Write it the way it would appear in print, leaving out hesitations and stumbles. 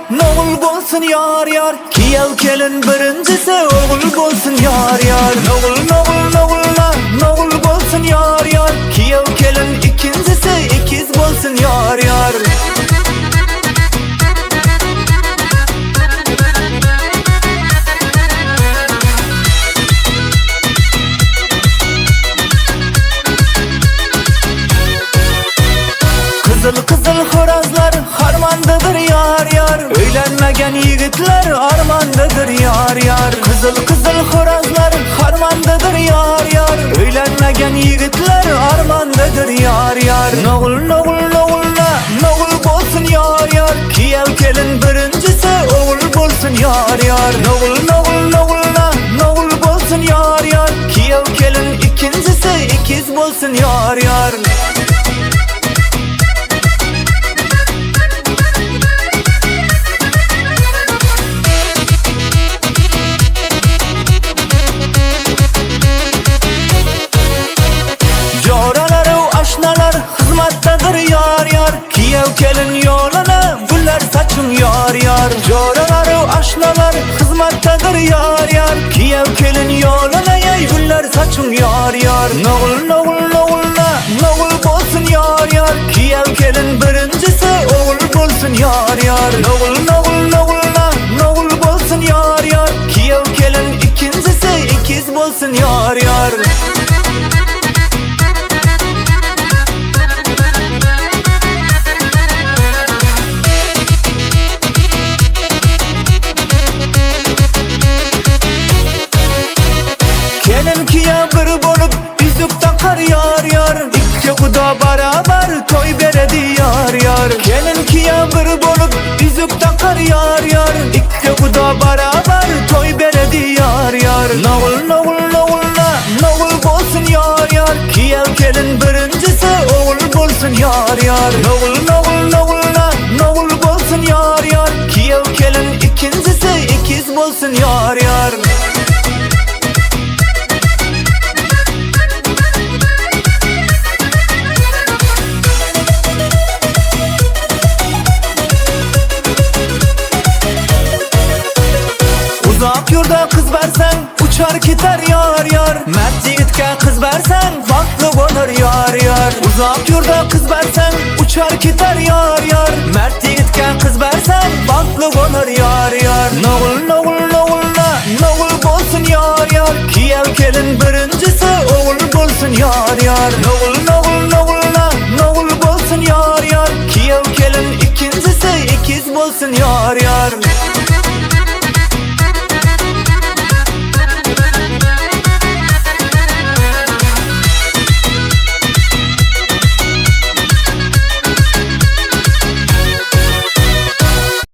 Noğul bolsun yar yar. Kiyev kelin birincisi oğul bolsun yar yar. Noğul bolsun yar yar. Kiyev kelin ikincisi ikiz bolsun yar yar. Kızıl kızıl horazlar harmandadır yar yar. Öylenmegen yigitler armandadır yar yar. Kızıl kızıl horazlar harmandadır yar yar. Öylenmegen yigitler armandadır yar yar. Noğul bolsun yar yar. Kiyev kelin birincisi oğul bolsun yar yar. Noğul bolsun yar yar. Kiyev kelin ikincisi ikiz bolsun yar yar. Kiyev kelin yoluna güller saçın yar yar. Joraları aşnalar hizmettedir yar yar. Kiyev kelin yoluna yay güller saçın yar yar. Noğul bolsun yar yar. Kiyev kelin birincisi oğul bolsun yar yar. Noğul bolsun yar yar. Kiyev kelin ikincisi ikiz bolsun yar yar. Bir bolup yüzük takar yar yar. İki kuda beraber toy beredi yar yar. Gelinkiye bir bolup yüzük takar yar yar. İki kuda beraber toy beredi yar yar. Noğul bolsun yar yar. Kiyev kelin birincisi oğul bolsun yar yar. Noğul bolsun yar yar. Kiyev kelin ikincisi ikiz bolsun yar yar. Uzak yurda kız versen uçar gider yar yar. Mert yigitke kız versen baklı olur yar yar. Uzak yurda kız versen uçar gider yar yar. Mert yigitke kız versen baklı olur yar yar. Noğul bolsun yar yar. Kiyev kelin birincisi oğul bolsun yar yar. Noğul bolsun yar yar. Kiyev kelin ikincisi ikiz bolsun yar yar.